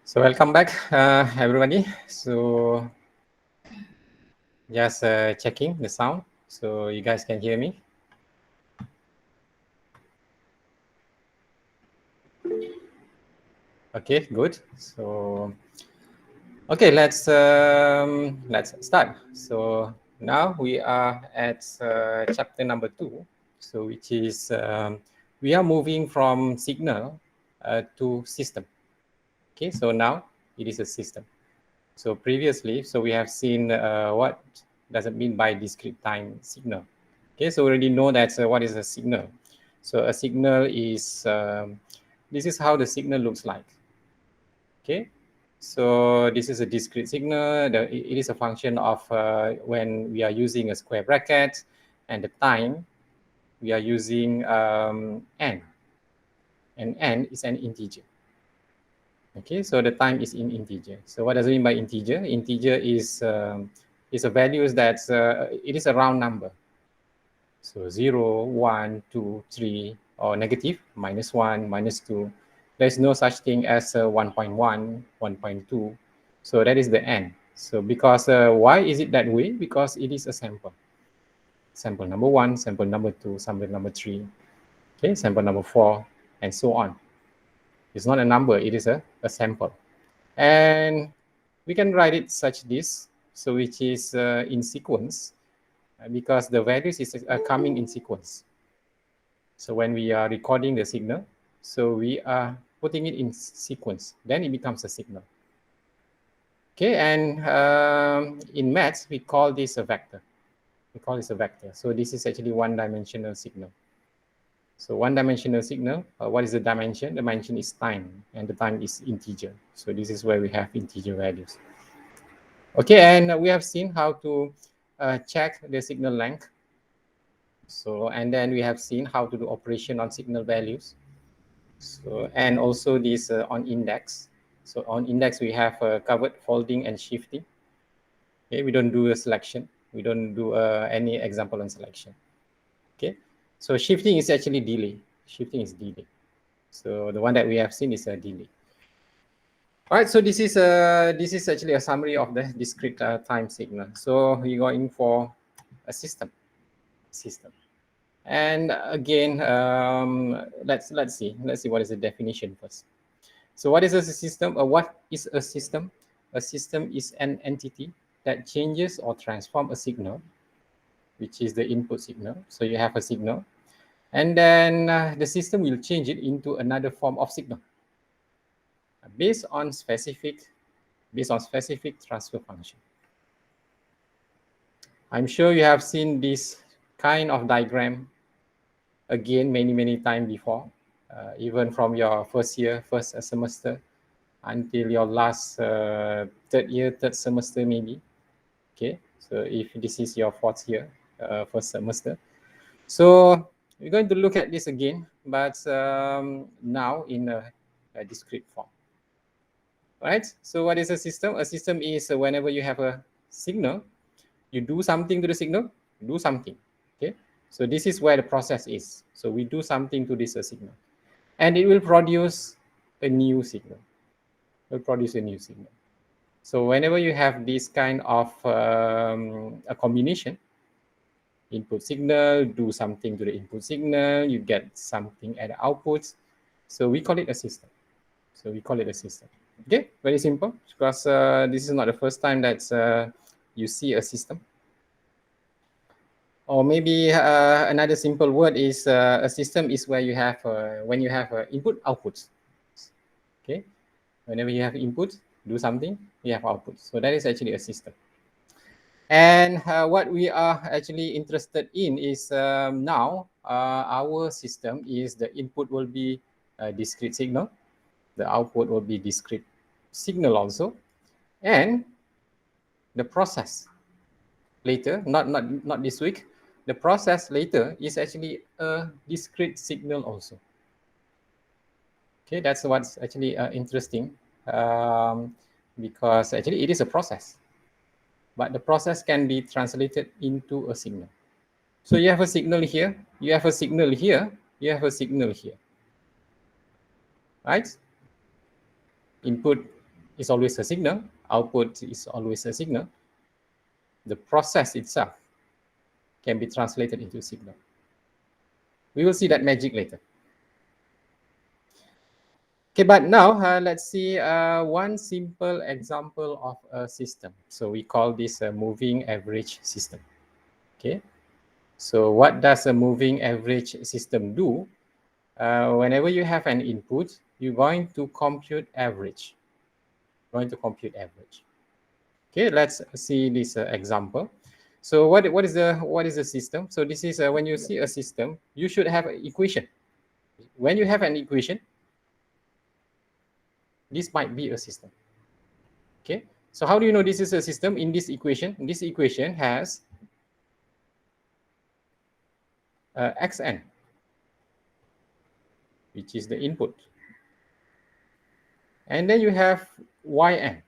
So welcome back, everybody. So just checking the sound, so you guys can hear me. Okay, good. So okay, let's start. So now we are at chapter number 2. So which is we are moving from signal to system. Okay, so now it is a system. So previously, so we have seen what does it mean by discrete time signal. Okay, so we already know that what is a signal. So a signal is, this is how the signal looks like. Okay, so this is a discrete signal. It is a function of when we are using a square bracket, and the time we are using n, and n is an integer. Okay, so the time is in integer. So what does it mean by integer? Integer is a values that it is a round number. So 0, 1, 2, 3, or negative, -1, -2. There's no such thing as 1.1, 1.2. So that is the n. So because why is it that way? Because it is a sample. Sample number 1, sample number 2, sample number 3, okay, sample number 4, and so on. It's not a number, it is a sample. And we can write it such this, so which is in sequence, because the values is coming in sequence. So when we are recording the signal, so we are putting it in sequence, then it becomes a signal. Okay, and in maths, we call this a vector. We call this a vector. So this is actually one-dimensional signal. So one-dimensional signal, what is the dimension? The dimension is time, and the time is integer. So this is where we have integer values. Okay, and we have seen how to check the signal length. So, and then we have seen how to do operation on signal values. So, and also this on index. So on index, we have covered folding and shifting. Okay, we don't do a selection. We don't do any example on selection. Okay, so shifting is actually delay. Shifting is delay. So the one that we have seen is a delay. All right, so this is actually a summary of the discrete time signal. So we're going for a system. And again, let's see what is the definition first. So what is a system? What is a system? A system is an entity that changes or transforms a signal, which is the input signal. So you have a signal, and then the system will change it into another form of signal based on specific transfer function. I'm sure you have seen this kind of diagram again many times before, even from your first semester until your last third semester maybe. Okay, so if this is your fourth year, first semester, so we're going to look at this again, but now in a discrete form. All right, so what is a system? A system is whenever you have a signal, you do something to the signal, do something. Okay, so this is where the process is. So we do something to this signal, and it will produce a new signal. So whenever you have this kind of a combination, input signal, do something to the input signal, you get something at the output. So we call it a system. Okay, very simple, because this is not the first time that you see a system. Or maybe another simple word is a system is where you have when you have input output. Okay, whenever you have input, do something, you have output. So that is actually a system. And what we are actually interested in is now our system is the input will be a discrete signal, the output will be discrete signal also, and the process later, not this week, the process later is actually a discrete signal also. Okay, that's what's actually interesting, because actually it is a process, but the process can be translated into a signal. So you have a signal here, you have a signal here, you have a signal here, right? Input is always a signal, output is always a signal, the process itself can be translated into signal. We will see that magic later. Okay, but now let's see one simple example of a system. So we call this a moving average system. Okay, so what does a moving average system do? Whenever you have an input, you're going to compute average. Okay, let's see this example. So what is the system? So this is when you see a system, you should have an equation. When you have an equation, this might be a system. Okay, so how do you know this is a system? In this equation has xn, which is the input, and then you have yn,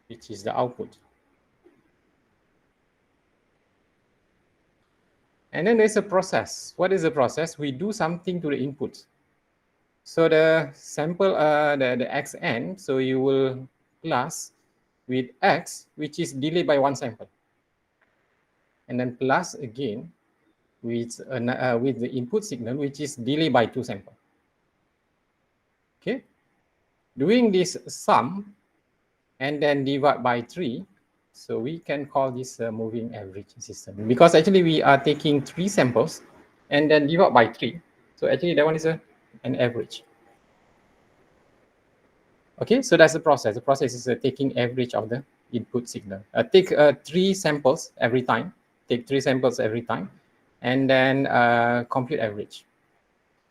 which is the output. And then there's a process. What is the process? We do something to the input. So the sample, the xn, so you will plus with x, which is delayed by one sample. And then plus again with the input signal, which is delayed by two samples. Okay. Doing this sum and then divide by 3, so we can call this a moving average system, because actually we are taking 3 samples and then divide by 3. So actually that one is an average. Okay, so that's the process. The process is taking average of the input signal. Take 3 samples every time. And then compute average.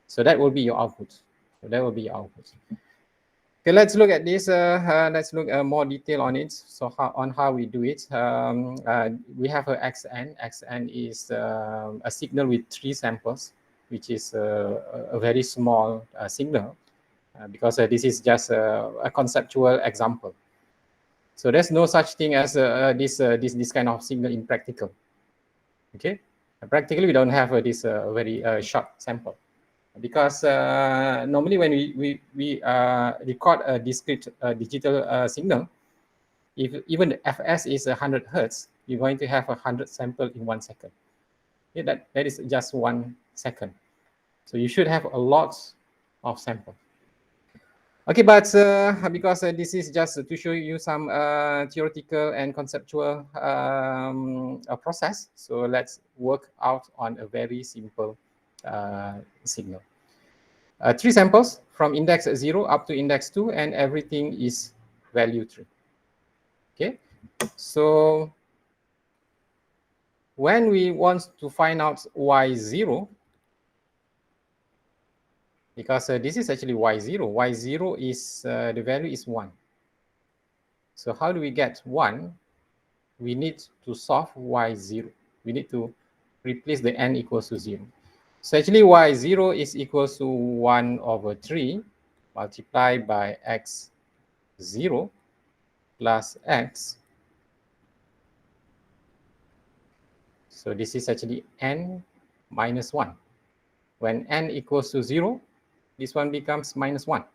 So that will be your output. Okay, let's look at this. Let's look more detail on it. So how we do it. We have a xn. Xn is a signal with 3 samples, which is a very small signal, because this is just a conceptual example. So there's no such thing as this kind of signal in practical. Okay, practically we don't have this very short sample. Because normally when we record a discrete digital signal, if even the fs is 100 hertz, you're going to have 100 samples in 1 second. Yeah, that is just 1 second. So you should have a lot of samples. Okay, but because this is just to show you some theoretical and conceptual process, so let's work out on a very simple signal. 3 samples from index 0 up to index 2, and everything is value 3. Okay, so when we want to find out y0, because this is actually y0. Y0 is, the value is 1. So how do we get 1? We need to solve y0. We need to replace the n equals to 0. So actually y0 is equals to 1 over 3 multiplied by x0 plus x. So this is actually n minus 1. When n equals to 0, this one becomes minus 1.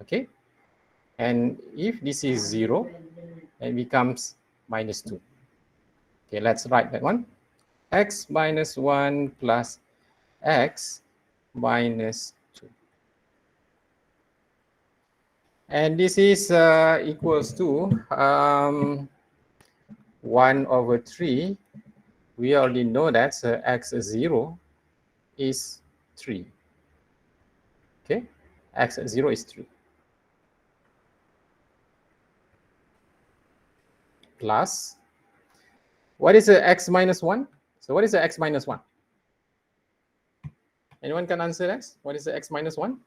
Okay, and if this is 0, it becomes minus 2. Okay, let's write that one. X minus 1 plus x minus 2. And this is equals to 1 over 3. We already know that x0 is 3. Okay, x0 is 3. Plus, what is x minus 1? So what is the x minus 1? Anyone can answer x? What is the x minus 1?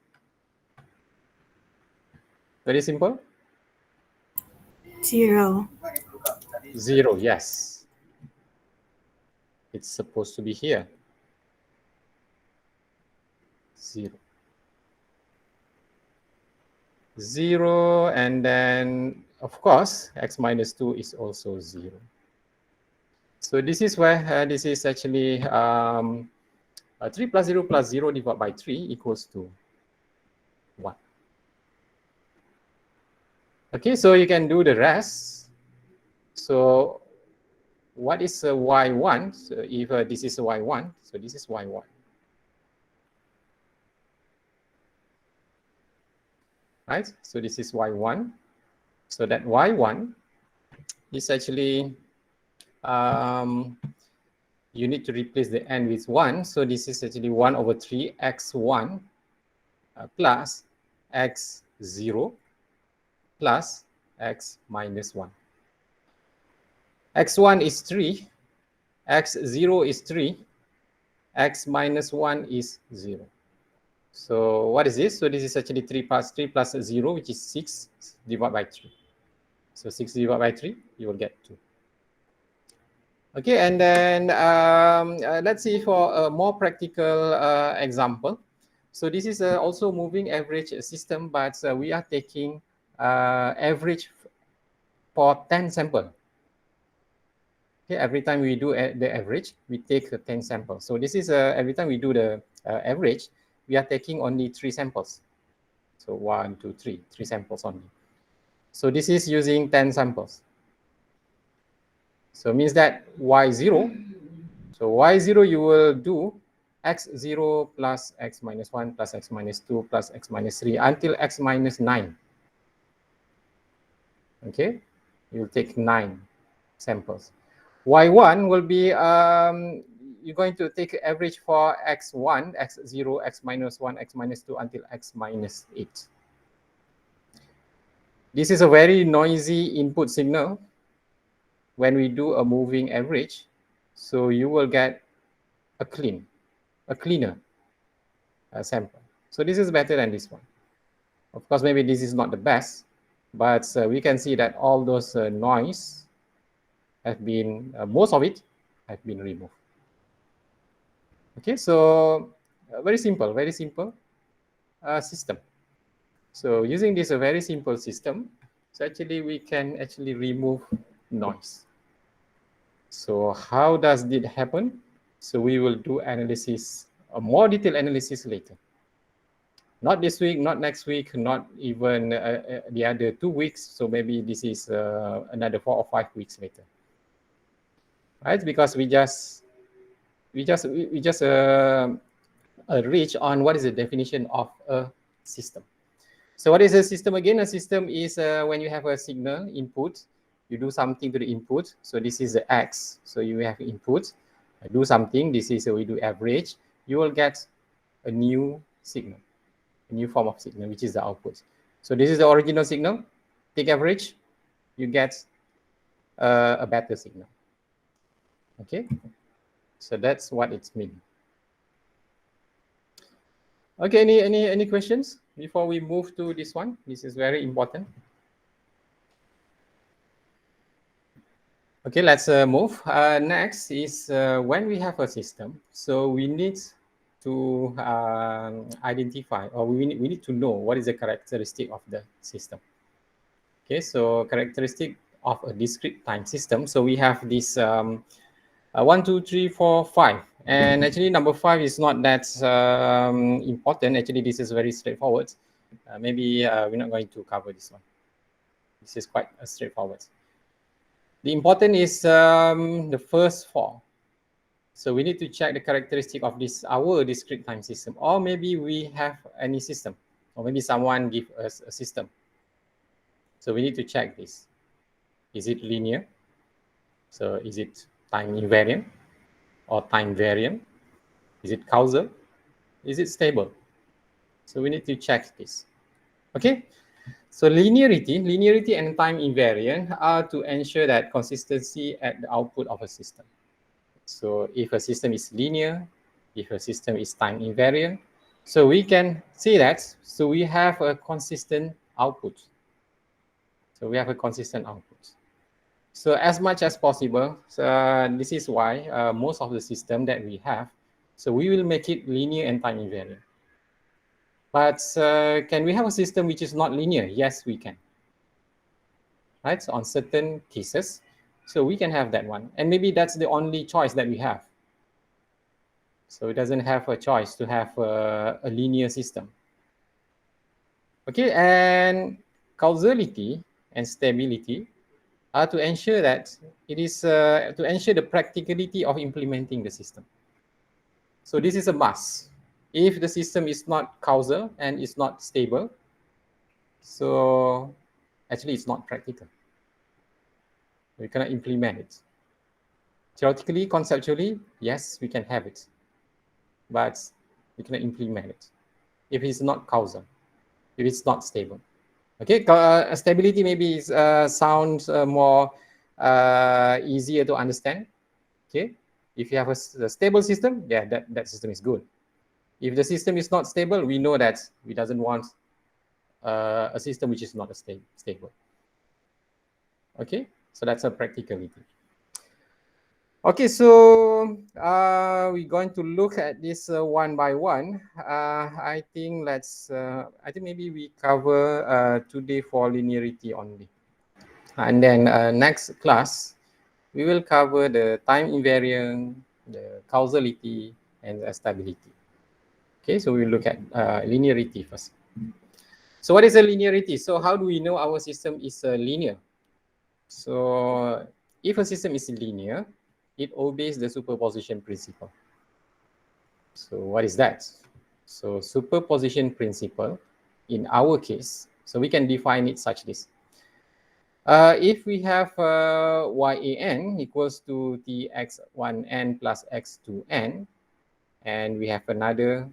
Very simple. 0. 0, yes. It's supposed to be here. 0. 0, and then, of course, x minus 2 is also 0. So this is where this is actually 3 plus 0 divided by 3 equals to 1. Okay, so you can do the rest. So what is y1? So if this is y1, so this is y1. Right? So this is y1. So that y1 is actually, you need to replace the n with 1. So this is actually 1 over 3 x1 plus x0 plus x minus 1. x1 is 3, x0 is 3, x minus 1 is 0. So what is this? So this is actually 3 plus 0, which is 6 divided by 3. So 6 divided by 3, you will get 2. Okay, and then let's see for a more practical example. So this is also moving average system, but we are taking average for 10 sample. Okay, every time we do the average, we take 10 samples. So this is every time we do the average, we are taking only 3 samples. So 1, 2, 3 samples only. So this is using 10 samples. So means that y0, so y0 you will do x0 plus x minus 1 plus x minus 2 plus x minus 3 until x minus 9. Okay, you'll take 9 samples. Y1 will be, you're going to take average for x1, x0, x minus 1, x minus 2 until x minus 8. This is a very noisy input signal when we do a moving average. So you will get a cleaner sample. So this is better than this one. Of course, maybe this is not the best, but we can see that all those noise have been, most of it have been removed. Okay, so very simple system. So using this a very simple system, so actually we can actually remove noise. So how does it happen? So we will do analysis, a more detailed analysis later. Not this week, not next week, not even the other 2 weeks. So maybe this is another 4 or 5 weeks later, right? Because we just reach on what is the definition of a system. So what is a system again? A system is when you have a signal input, you do something to the input. So this is the X. So you have input, do something. This is we do average. You will get a new signal, a new form of signal, which is the output. So this is the original signal. Take average, you get a better signal. Okay, so that's what it's mean. Okay, any questions before we move to this one? This is very important. Okay, let's move. Next is when we have a system, so we need to identify, or we need to know what is the characteristic of the system. Okay, so characteristic of a discrete time system. So we have this 1, 2, 3, 4, 5. And actually number 5 is not that important. Actually, this is very straightforward. Maybe we're not going to cover this one. This is quite straightforward. The important is the first 4. So we need to check the characteristic of this, our discrete time system. Or maybe we have any system. Or maybe someone give us a system. So we need to check this. Is it linear? So is it time invariant or time variant? Is it causal? Is it stable? So we need to check this. Okay. So linearity and time invariant are to ensure that consistency at the output of a system. So if a system is linear, if a system is time invariant, so we can see that, so we have a consistent output. So we have a consistent output. So as much as possible, this is why most of the system that we have, so we will make it linear and time invariant. But can we have a system which is not linear? Yes, we can. Right, so on certain cases, so we can have that one. And maybe that's the only choice that we have. So it doesn't have a choice to have a linear system. Okay, and causality. and stability are to ensure that it is to ensure the practicality of implementing the system. So this is a must. If the system is not causal and is not stable, so actually it's not practical. We cannot implement it. Theoretically, conceptually, yes, we can have it, but we cannot implement it if it's not causal, if it's not stable. Okay, stability maybe is, sounds more easier to understand. Okay, if you have a stable system, yeah, that system is good. If the system is not stable, we know that we doesn't want a system which is not stable. Okay, so that's a practicality. Okay, so we're going to look at this one by one. I think I think maybe we cover today for linearity only. And then next class, we will cover the time invariant, the causality, and the stability. Okay, so we will look at linearity first. So what is a linearity? So how do we know our system is linear? So if a system is linear, it obeys the superposition principle. So what is that? So superposition principle, in our case, so we can define it such this. If we have yan equals to tx1n plus x2n, and we have another,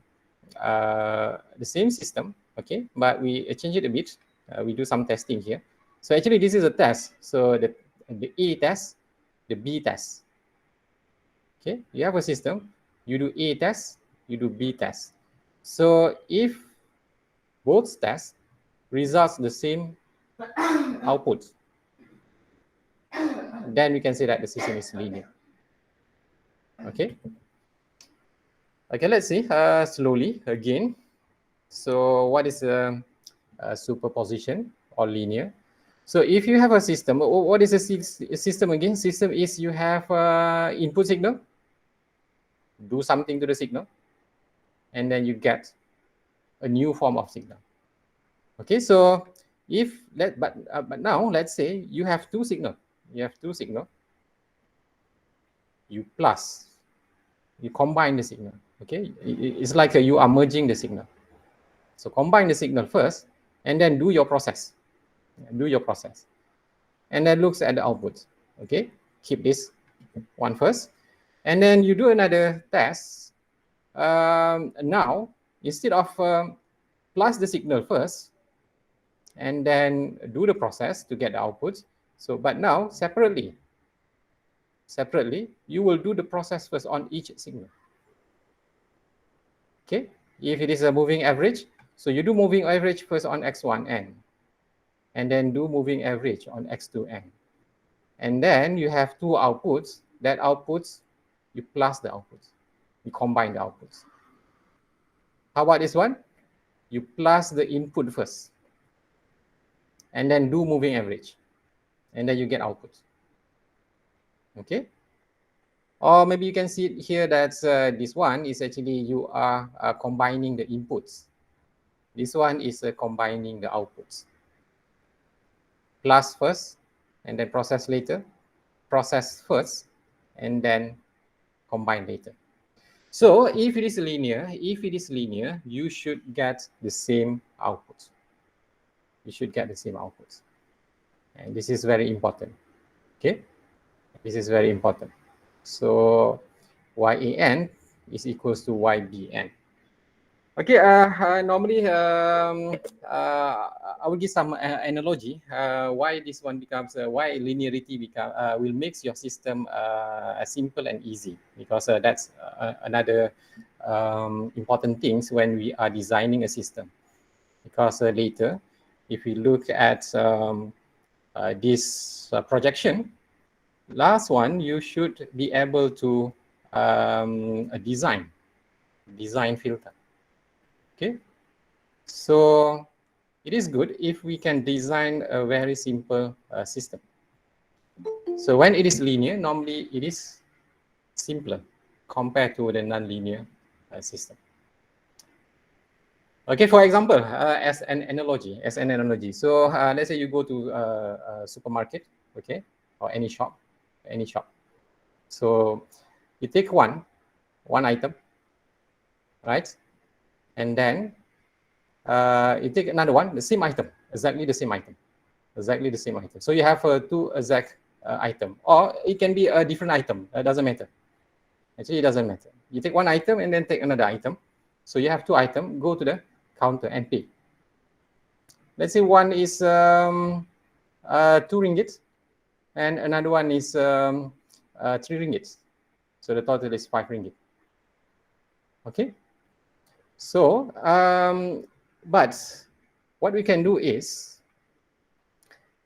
the same system, okay, but we change it a bit. We do some testing here. So actually this is a test. So the A test, the B test. Okay, you have a system, you do A test, you do B test. So if both tests results the same output, then we can say that the system is linear. Okay. Okay, let's see slowly again. So what is a superposition or linear? So if you have a system, what is a system again? System is you have input signal, do something to the signal, and then you get a new form of signal. Okay, so if but now let's say you have two signal. You have two signal. You combine the signal. Okay, it's like you are merging the signal. So combine the signal first, and then do your process. Do your process, and then looks at the output. Okay, keep this one first, and then you do another test. Now instead of plus the signal first, and then do the process to get the output. So, but now separately, you will do the process first on each signal. Okay, if it is a moving average, so you do moving average first on x1n, and then do moving average on x2n. And then you have two outputs. That outputs, you plus the outputs. You combine the outputs. How about this one? You plus the input first, and then do moving average. And then you get outputs. Okay? Or maybe you can see it here that this one is actually you are combining the inputs. This one is combining the outputs. Plus first, and then process later. Process first, and then combine later. So if it is linear, you should get the same output. You should get the same outputs. And this is very important. Okay? This is very important. So yan is equals to ybn. Okay, normally I will give some analogy why this one becomes why linearity will make your system simple and easy, because that's another important things when we are designing a system. Because later, if we look at this projection, last one, you should be able to design filter. Okay, so it is good if we can design a very simple system. So when it is linear, normally it is simpler compared to the non-linear system. Okay, for example, as an analogy, So let's say you go to a supermarket, okay, or any shop. So you take one item, right? And then you take another one, the same item, exactly the same item. So you have two exact item, or it can be a different item. It doesn't matter. Actually, it doesn't matter. You take one item and then take another item. So you have two items, go to the counter and pay. Let's say one is 2 ringgit and another one is 3 ringgit. So the total is 5 ringgit. Okay. So, but what we can do is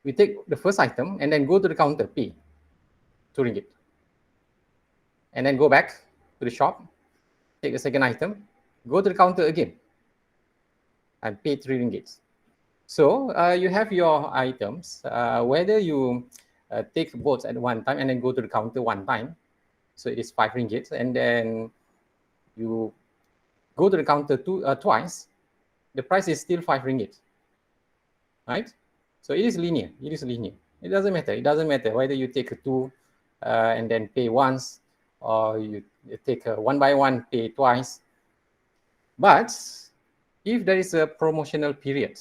we take the first item and then go to the counter, pay 2 ringgit. And then go back to the shop, take the second item, go to the counter again and pay 3 ringgit. So you have your items, whether you take both at one time and then go to the counter one time, so it is 5 ringgit, and then you go to the counter twice, the price is still 5 ringgit, right? So it is linear. It doesn't matter whether you take two and then pay once, or you take one by one, pay twice. But if there is a promotional period,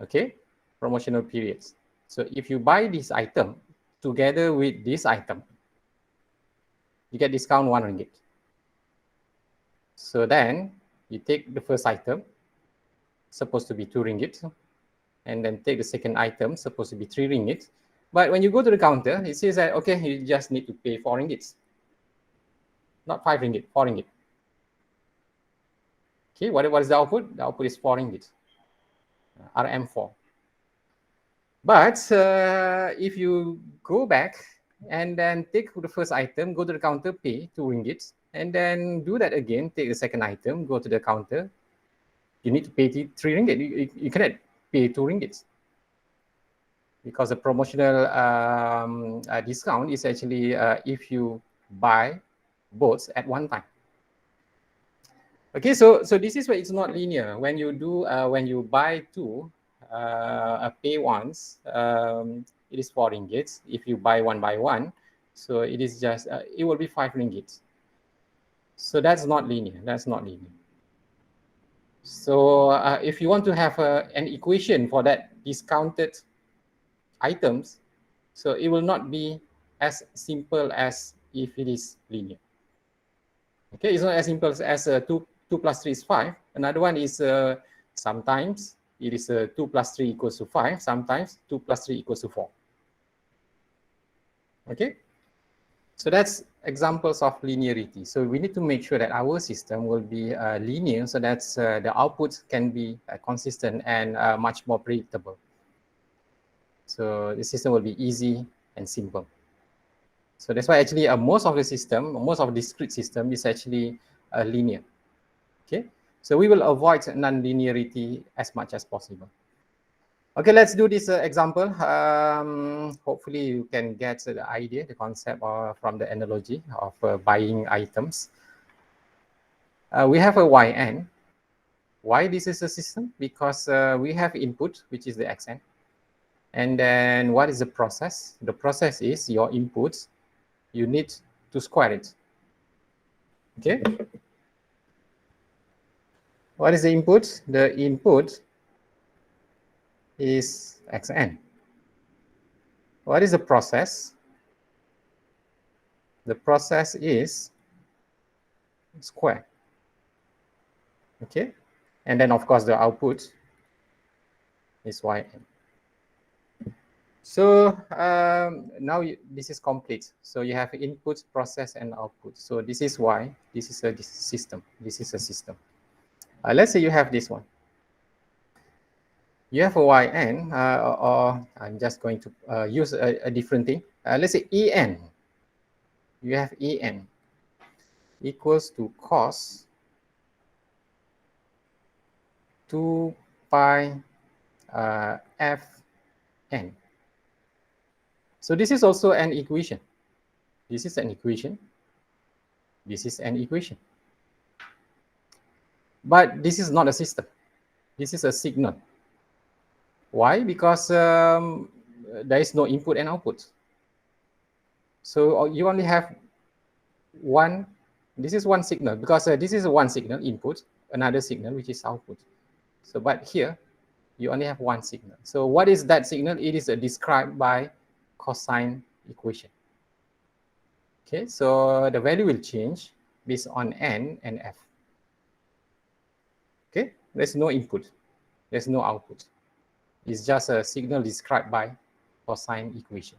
okay, promotional periods. So if you buy this item together with this item, you get discount 1 ringgit. So then you take the first item, supposed to be 2 ringgit, and then take the second item, supposed to be 3 ringgit. But when you go to the counter, it says that, okay, you just need to pay 4 ringgit. Not 5 ringgit, 4 ringgit. Okay, what is the output? The output is 4 ringgit, RM4. But if you go back and then take the first item, go to the counter, pay 2 ringgit, and then do that again, take the second item, go to the counter, you need to pay 3 ringgit. You cannot pay 2 ringgit. Because the promotional discount is actually if you buy both at one time. Okay, so this is where it's not linear. When you do when you buy two, pay once, it is 4 ringgit. If you buy one by one, so it is just it will be 5 ringgit. So that's not linear. So if you want to have an equation for that discounted items, so it will not be as simple as if it is linear. Okay, it's not as simple as 2 plus 3 is 5. Another one is sometimes it is 2 plus 3 equals to 5. Sometimes 2 plus 3 equals to 4. Okay, so that's examples of linearity. So we need to make sure that our system will be linear, so that the output can be consistent and much more predictable. So the system will be easy and simple. So that's why actually most of the discrete system is actually linear. Okay, so we will avoid non-linearity as much as possible. Okay, let's do this example. Hopefully you can get the idea, the concept from the analogy of buying items. We have a yn. Why this is a system? Because we have input, which is the xn. And then what is the process? The process is your inputs. You need to square it. Okay. What is the input? The input is xn. What is the process? The process is square. Okay. And then, of course, the output is yn. So now this is complete. So you have input, process, and output. So this is why this is a system. This is a system. Let's say you have this one. You have a yn, or I'm just going to use a different thing. Let's say en. You have en equals to cos 2 pi fn. So this is also an equation. This is an equation. This is an equation. But this is not a system. This is a signal. Why? Because there is no input and output. So you only have one. This is one signal because this is one signal input, another signal which is output. So but here you only have one signal. So what is that signal? It is described by cosine equation. Okay, so the value will change based on n and f. Okay, there's no input, there's no output. It's just a signal described by cosine equation.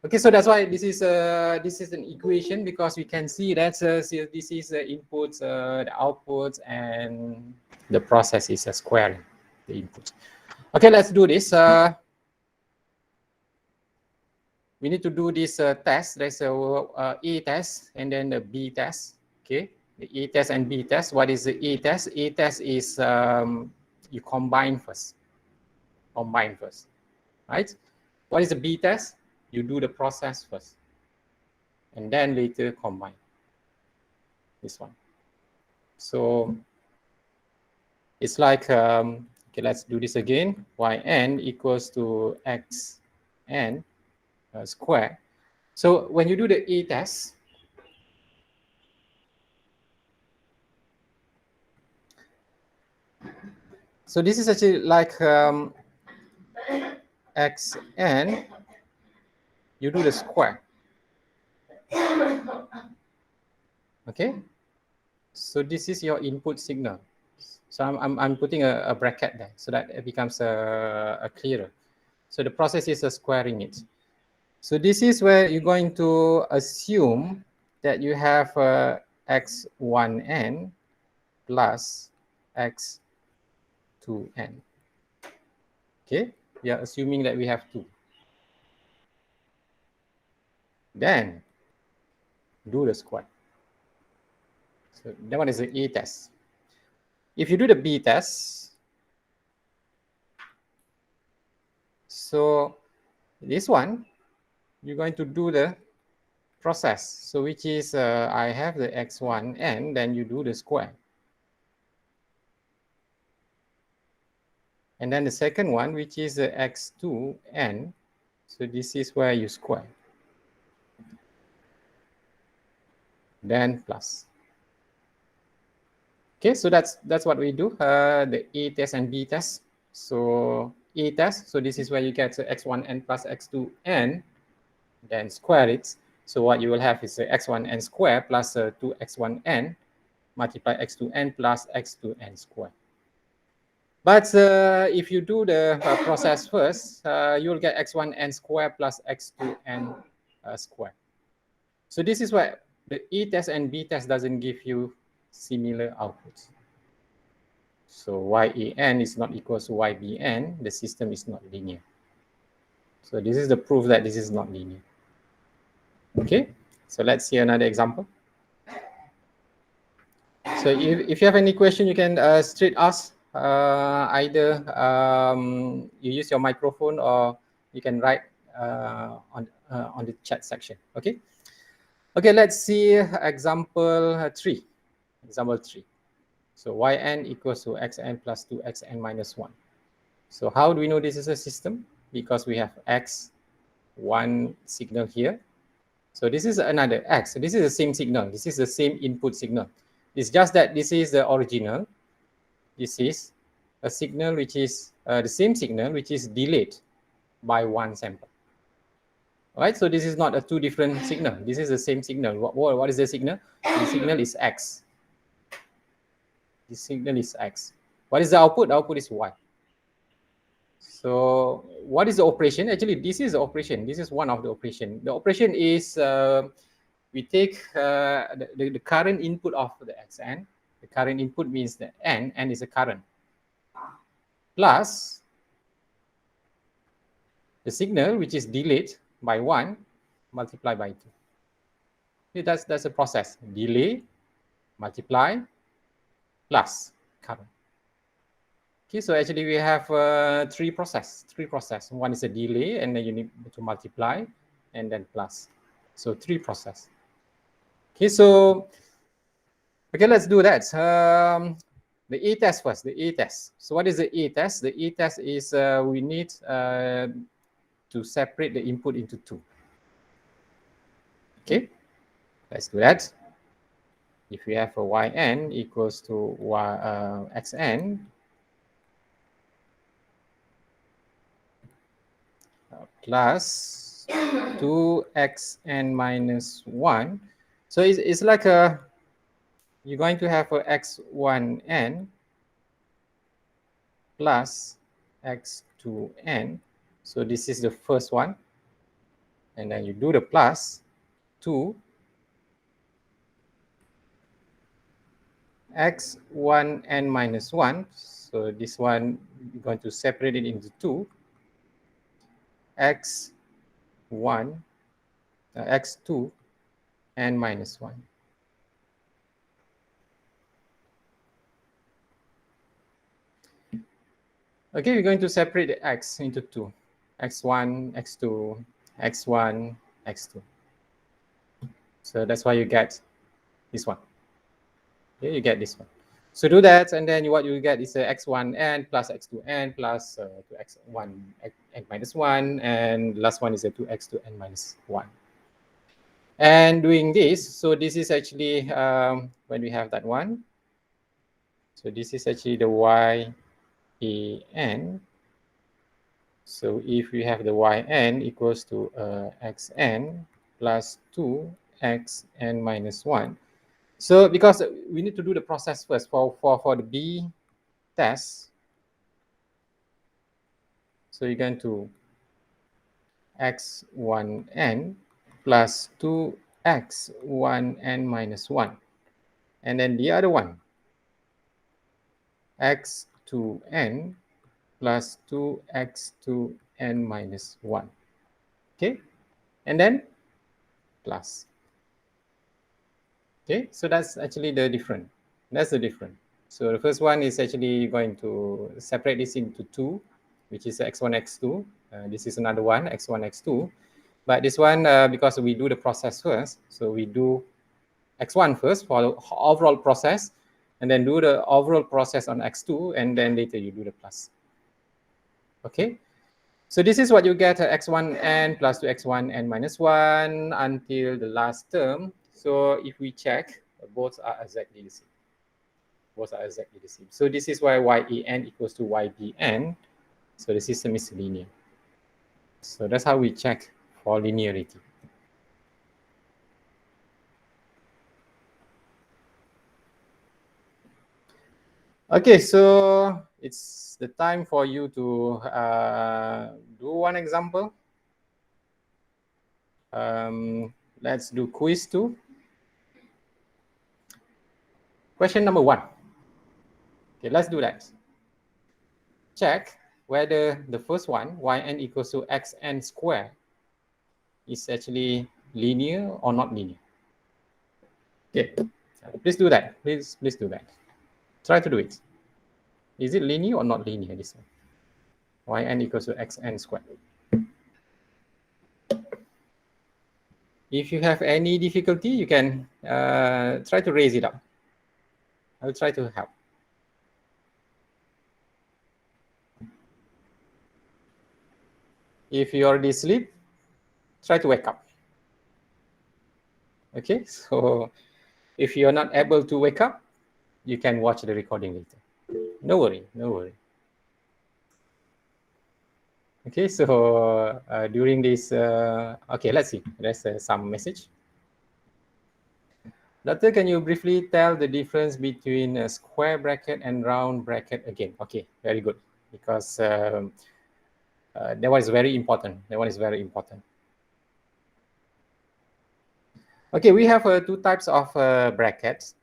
Okay, so that's why this is an equation, because we can see that this is the inputs, the outputs, and the process is squaring the input. Okay, let's do this. We need to do this test. There's a test and then the B test. Okay, the A test and B test. What is the A test? A test is you combine first. Combine first, right? What is the B test? You do the process first, and then later combine. This one. So it's like okay. Let's do this again. Yn equals to xn square. So when you do the A test, so this is actually like xn, you do the square. Okay, so this is your input signal. So I'm putting a bracket there so that it becomes a clearer. So the process is squaring it. So this is where you're going to assume that you have x1n plus x2n. Okay, we are assuming that we have 2. Then do the square. So that one is the A test. If you do the B test, so this one, you're going to do the process. So which is, I have the x1n, then you do the square. And then the second one, which is the x2n, so this is where you square. Then plus. Okay, so that's what we do, the A test and B test. So A test, so this is where you get x1n plus x2n, then square it. So what you will have is x1n square plus 2x1n multiply x2n plus x2n square. But if you do the process first, you'll get x1n square plus x2n square. So this is why the A test and B test doesn't give you similar outputs. So yan is not equal to ybn, the system is not linear. So this is the proof that this is not linear. Okay, so let's see another example. So if you have any question, you can straight ask. Either you use your microphone or you can write on the chat section. Okay. Okay, let's see example 3. Example 3. So yn equals to xn plus 2xn minus 1. So how do we know this is a system? Because we have x, one signal here. So this is another x. So this is the same signal. This is the same input signal. It's just that this is the original. This is a signal which is the same signal which is delayed by one sample. All right, so this is not a two different signal. This is the same signal. What is the signal? The signal is x. The signal is x. What is the output? The output is y. So what is the operation? Actually, this is the operation. This is one of the operation. The operation is we take the current input of the xn. The current input means the n is a current, plus the signal which is delayed by 1 multiplied by 2. Okay, that's a process. Delay, multiply, plus current. Okay, so actually we have three process. One is a delay, and then you need to multiply, and then plus. So 3 process. Okay, so Okay, let's do that. The e-test first, the e-test. So what is the e-test? The e-test is we need to separate the input into two. Okay, let's do that. If we have a yn equals to xn plus 2xn minus 1. So it's like you're going to have a x1n plus x2n. So this is the first one. And then you do the plus 2 x1n minus 1. So this one, you're going to separate it into 2. x1, x2, n minus 1. Okay, we're going to separate the x into 2. x1, x2, x1, x2. So that's why you get this one. Okay, you get this one. So do that, and then what you get is x1n plus x2n plus 2x1 n minus 1, and the last one is a 2x2n minus 1. And doing this, so this is actually when we have that one. So this is actually the yn. So if we have the yn equals to xn plus 2xn minus 1. So because we need to do the process first for the B test. So you're going to x1n plus 2x1n minus 1. And then the other one, x2n plus 2x2n minus 1. Okay, and then plus. Okay, so that's actually the difference. That's the difference. So the first one is actually going to separate this into 2, which is x1, x2. This is another one, x1, x2. But this one, because we do the process first, so we do x1 first for the overall process, and then do the overall process on x2, and then later you do the plus. Okay, so this is what you get, x1n plus 2x1n minus 1 until the last term. So if we check, both are exactly the same. Both are exactly the same. So this is why yen equals to ybn. So the system is linear. So that's how we check for linearity. Okay, so it's the time for you to do one example. Let's do quiz 2. Question number 1. Okay, let's do that. Check whether the first one, yn equals to xn squared, is actually linear or not linear. Okay, please do that. Please do that. Try to do it. Is it linear or not linear, this one? Yn equals to xn squared. If you have any difficulty, you can try to raise it up. I'll try to help. If you already sleep, try to wake up. Okay, so if you're not able to wake up, you can watch the recording later. No worry, no worry. Okay, so during this, okay, let's see. There's some message. Doctor, can you briefly tell the difference between a square bracket and round bracket again? Okay, very good. Because that one is very important. That one is very important. Okay, we have two types of brackets.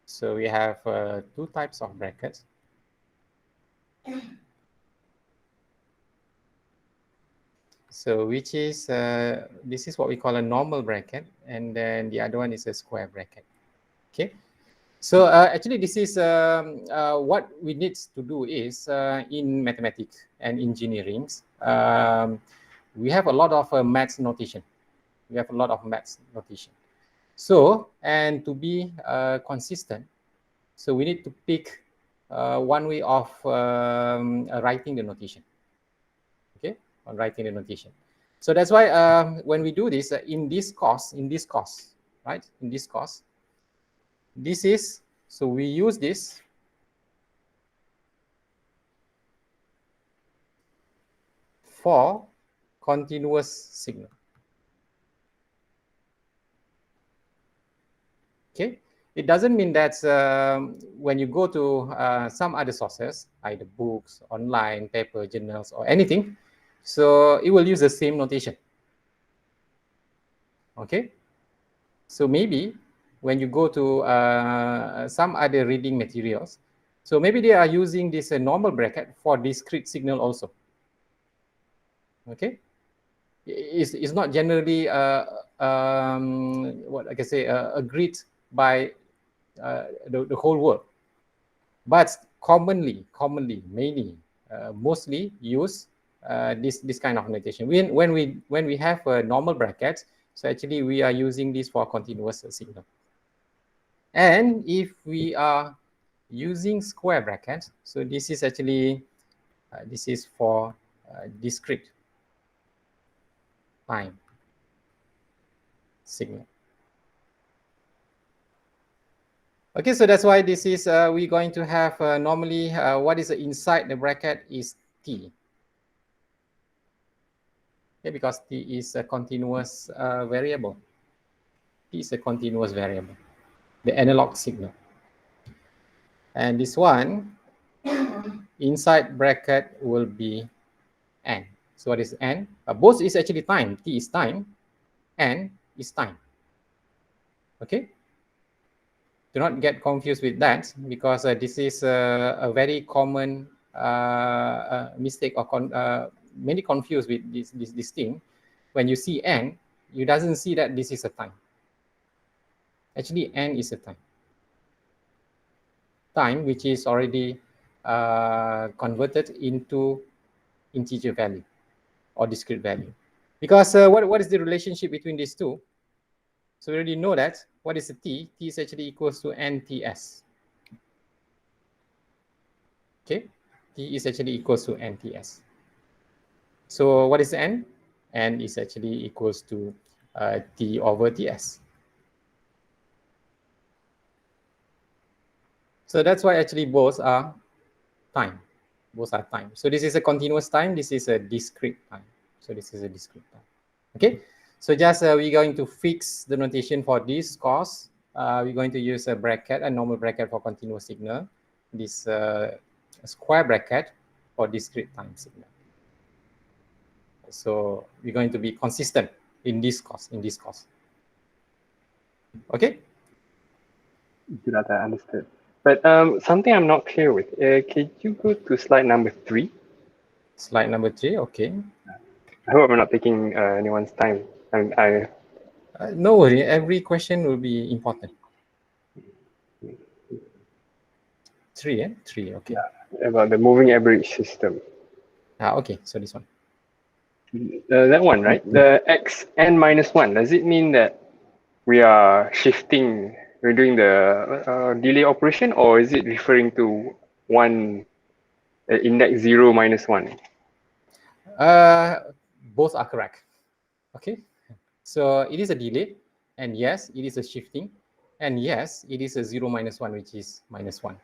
So we have two types of brackets. So which is, this is what we call a normal bracket, and then the other one is a square bracket. Okay, so actually this is what we need to do is in mathematics and engineering, we have a lot of maths notation. We have a lot of maths notation. So, and to be consistent, so we need to pick one way of writing the notation. Okay, on writing the notation. So that's why when we do this in this course, right? In this course, this is, so we use this for continuous signal. Okay, it doesn't mean that when you go to some other sources, either books, online, paper, journals, or anything, so it will use the same notation. Okay, so maybe when you go to some other reading materials, so maybe they are using this normal bracket for discrete signal also. Okay, it's not generally what I can say agreed by the whole world, but commonly, mostly use this kind of notation. When we have a normal bracket, so actually we are using this for continuous signal. And if we are using square brackets, so this is actually this is for discrete time signal. Okay, so that's why this is we're going to have normally what is inside the bracket is t. Okay, because t is a continuous variable. T is a continuous variable, the analog signal. And this one inside bracket will be n. So what is n? Both is actually time. T is time, n is time. Okay. Do not get confused with that, because this is a very common mistake, or many confused with this thing. When you see n, you doesn't see that this is a time. Actually, n is a time which is already converted into integer value or discrete value. Because what is the relationship between these two? So we already know that. What is the t? T is actually equals to nts. Okay, t is actually equals to nts. So what is n? N is actually equals to t over ts. So that's why actually both are time. Both are time. So this is a continuous time. This is a discrete time. So this is a discrete time. Okay. So just we're going to fix the notation for this course. We're going to use a bracket, a normal bracket for continuous signal. This square bracket for discrete time signal. So we're going to be consistent in this course. Okay. That I understood. But something I'm not clear with. Can you go to slide number 3? Slide number 3. Okay. I hope I'm not taking anyone's time. No worry. Every question will be important. 3, eh? 3. Okay. Yeah, about the moving average system. Okay. So this one. That one, right? The xn minus 1. Does it mean that we are shifting? We're doing the delay operation, or is it referring to one index 0 minus 1? Both are correct. Okay. So it is a delay, and yes, it is a shifting, and yes, it is a 0 minus 1, which is minus 1.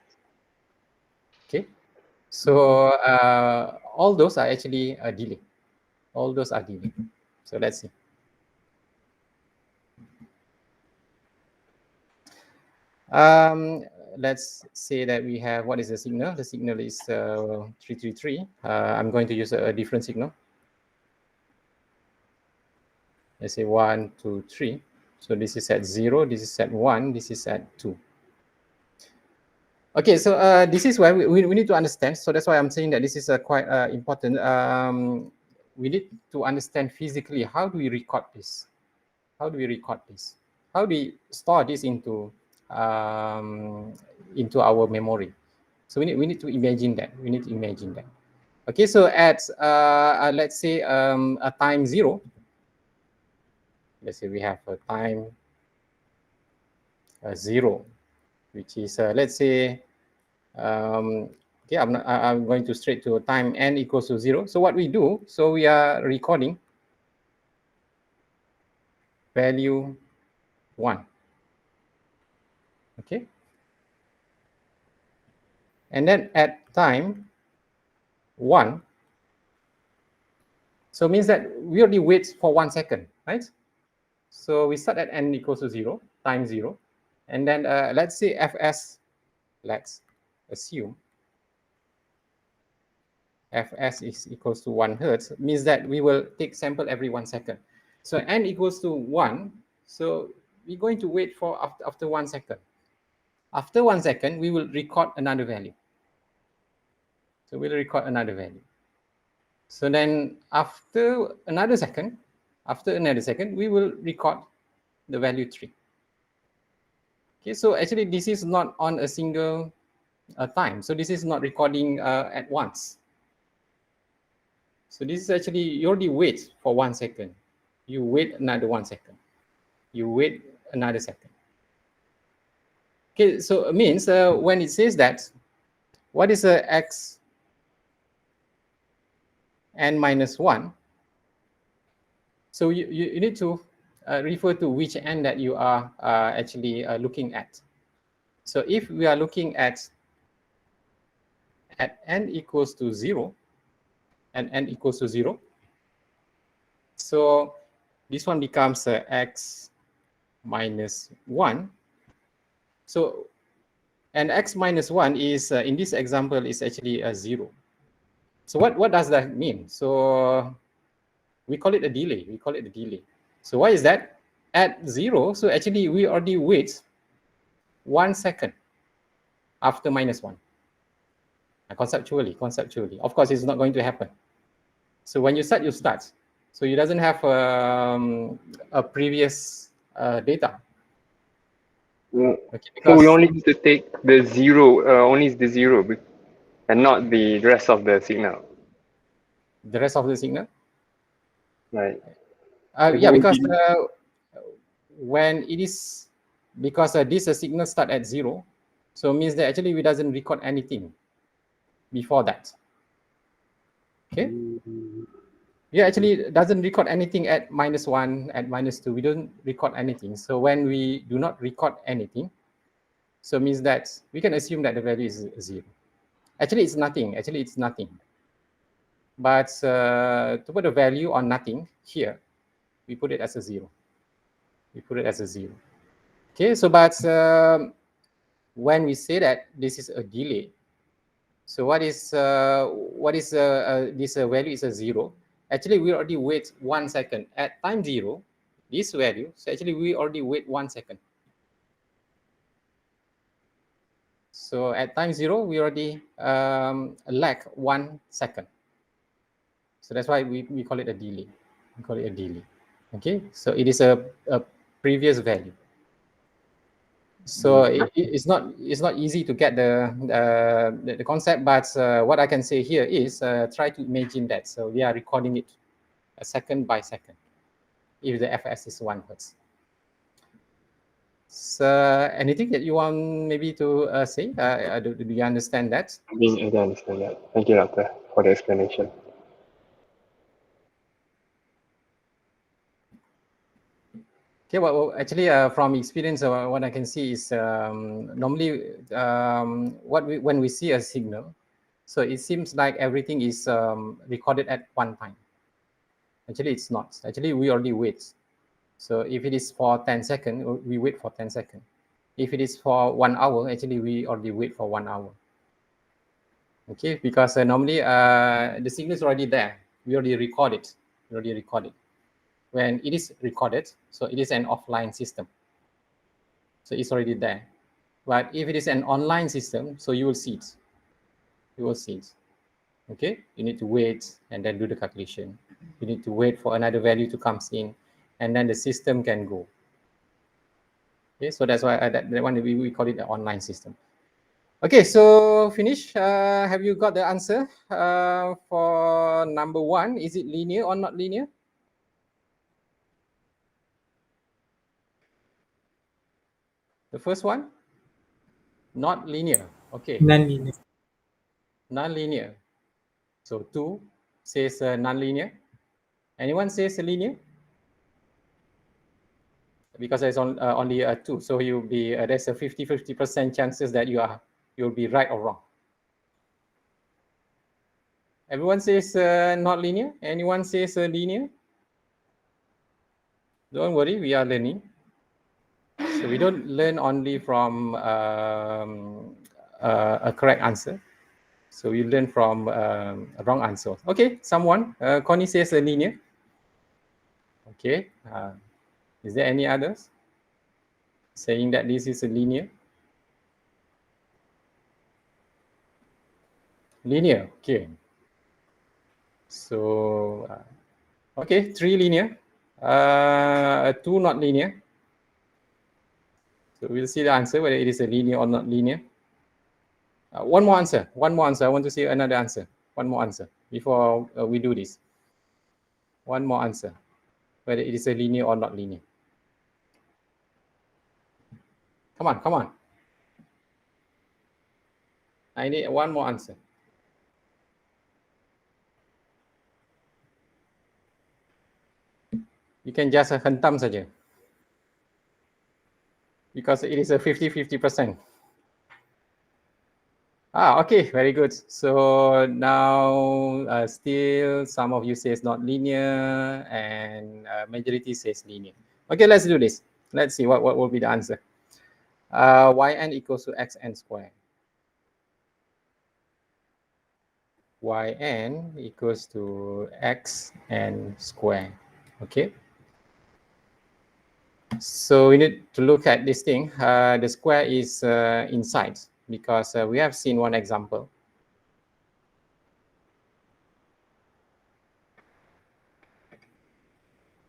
Okay. So all those are actually a delay. All those are delay. So let's see. Let's say that we have, what is the signal? The signal is 333. I'm going to use a different signal. Let's say 1, 2, 3. So this is at 0, this is at 1, this is at 2. Okay, so this is where we need to understand. So that's why I'm saying that this is quite important. We need to understand physically, how do we record this? How do we record this? How do we store this into our memory? So we need to imagine that. We need to imagine that. Okay, so at let's say a time 0. Let's say we have a time 0, which is let's say, okay, I'm going to straight to time n equals to 0. So what we do, so we are recording value 1. Okay. And then at time 1, so means that we already wait for 1 second, right? So we start at n equals to 0, time 0. And then let's say fs, let's assume fs is equals to 1 hertz, means that we will take sample every 1 second. So n equals to 1, so we're going to wait for after 1 second. After 1 second, we will record another value. So we'll record another value. So then after another second, we will record the value 3. Okay, so actually this is not on a single time. So this is not recording at once. So this is actually, you already wait for 1 second. You wait another 1 second. You wait another second. Okay, so it means when it says that, what is x n minus 1? So you need to refer to which n that you are actually looking at. So if we are looking at n equals to 0, and n equals to 0, so this one becomes x minus 1. So, and x minus 1 is, in this example, is actually a 0. So what does that mean? So we call it a delay. We call it a delay. So why is that? At 0, so actually we already wait 1 second after minus 1. Conceptually. Of course, it's not going to happen. So when you start, you start. So it doesn't have a previous data. Okay, so we only need to take the 0, only the 0, and not the rest of the signal. The rest of the signal? Right. Yeah, because when it is, because this signal start at 0, so it means that actually we doesn't record anything before that. Okay. Yeah, actually doesn't record anything at -1, at -2. We don't record anything. So when we do not record anything, so it means that we can assume that the value is 0. Actually, it's nothing. But to put a value on nothing here, we put it as a 0. Okay, so but when we say that this is a delay, so what is this value is a 0? Actually, we already wait 1 second at time 0. This value, so actually we already wait 1 second. So at time 0, we already lack 1 second. So that's why we call it a delay. Okay, so it is a previous value. So it's not easy to get the concept, but what I can say here is try to imagine that. So we are recording it second by second if the fs is 1 hertz. So anything that you want maybe to say? Do you understand that? I understand that. Thank you, Doctor, for the explanation. Okay, well actually, from experience, what I can see is normally when we see a signal, so it seems like everything is recorded at one time. Actually, it's not. Actually, we already wait. So if it is for 10 seconds, we wait for 10 seconds. If it is for 1 hour, actually we already wait for 1 hour. Okay, because normally the signal is already there. We already record it. When it is recorded, so it is an offline system. So it's already there. But if it is an online system, so you will see it. Okay, you need to wait and then do the calculation. You need to wait for another value to come in, and then the system can go. Okay, so that's why that one we call it the online system. Okay, so finish. Have you got the answer for number 1? Is it linear or not linear? The first one, not linear. Okay. Non-linear. Non-linear. So 2 says non-linear. Anyone says linear? Because there's only 2, so you'll be there's a 50% chances that you'll be right or wrong. Everyone says not linear. Anyone says linear? Don't worry, we are learning. So we don't learn only from a correct answer. So we learn from a wrong answer. Okay, someone, Connie says linear. Okay, is there any others saying that this is a linear? Linear, okay. So, okay, 3 linear, 2 not linear. So we'll see the answer, whether it is a linear or not linear. One more answer. I want to see another answer. One more answer before we do this. One more answer, whether it is a linear or not linear. Come on. I need one more answer. You can just hentam saja. Because it is a 50-50%. Okay, very good. So now still some of you says not linear and majority says linear. Okay, let's do this. Let's see what will be the answer. Yn equals to xn squared. Yn equals to xn squared. Okay. So we need to look at this thing. The square is inside because we have seen one example.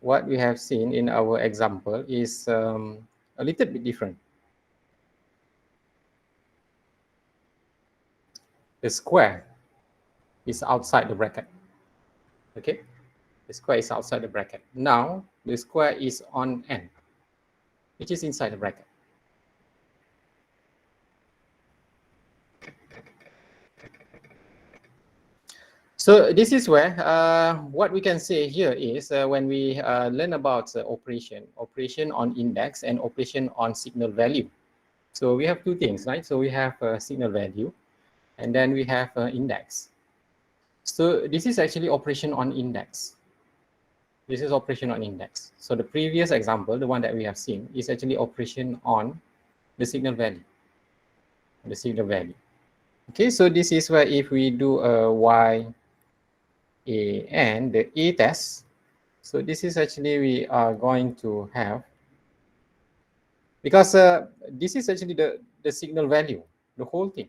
What we have seen in our example is a little bit different. The square is outside the bracket. Okay, the square is outside the bracket. Now the square is on n, which is inside the bracket. So this is where what we can say here is when we learn about operation on index and operation on signal value. So we have two things, right? So we have signal value, and then we have index. So this is actually operation on index. This is operation on index. So the previous example, the one that we have seen, is actually operation on the signal value. The signal value. Okay, so this is where if we do a y a and the A test, so this is actually we are going to have, because this is actually the signal value, the whole thing,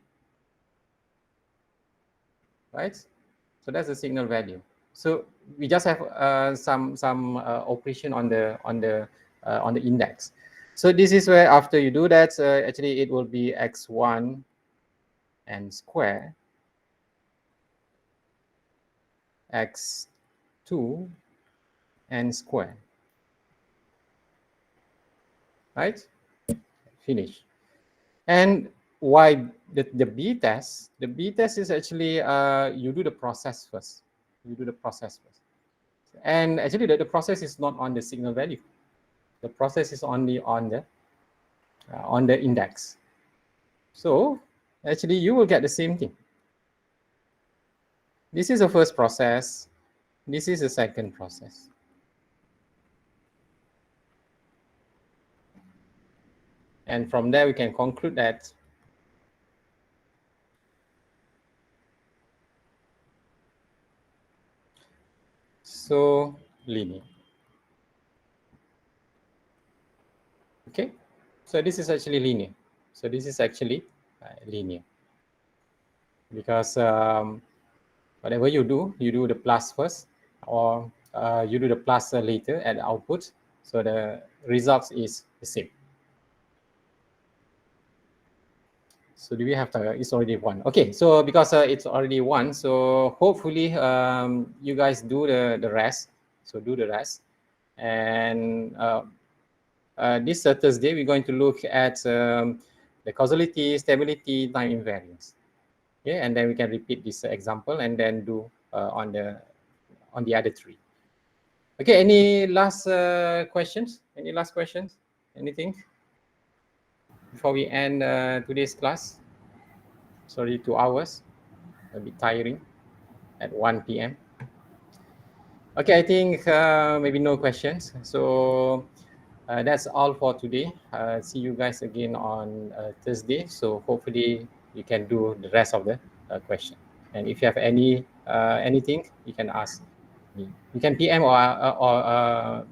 right? So that's the signal value. So we just have some operation on the index. So this is where after you do that, actually it will be x1 and square, x2 and square, right? Finish. And why the B test? The B test is actually you do the process first. You do the process first. And actually the process is not on the signal value. The process is only on the index. So actually you will get the same thing. This is the first process. This is the second process. And from there we can conclude that so linear. Okay, so this is actually linear. So this is actually linear because whatever you do the plus first, or you do the plus later at the output. So the results is the same. So do we have it's already 1? Okay, so because it's already 1, so hopefully you guys do the rest. So do the rest, and this Thursday, we're going to look at the causality, stability, time invariance. Okay, and then we can repeat this example and then do on the other three. Okay, any last questions? Any last questions? Anything before we end today's class? Sorry, 2 hours, a bit tiring at 1 p.m. Okay, I think maybe no questions. So that's all for today. See you guys again on Thursday. So hopefully you can do the rest of the question. And if you have anything, you can ask me. You can PM or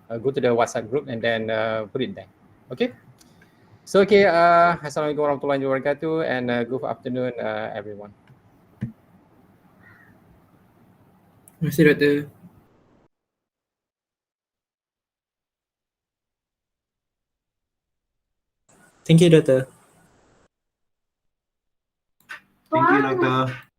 go to the WhatsApp group and then put it there. Okay. So okay. Assalamualaikum warahmatullahi wabarakatuh and good afternoon, everyone. Terima kasih, Doktor. Thank you, Doktor. Thank you, Doctor.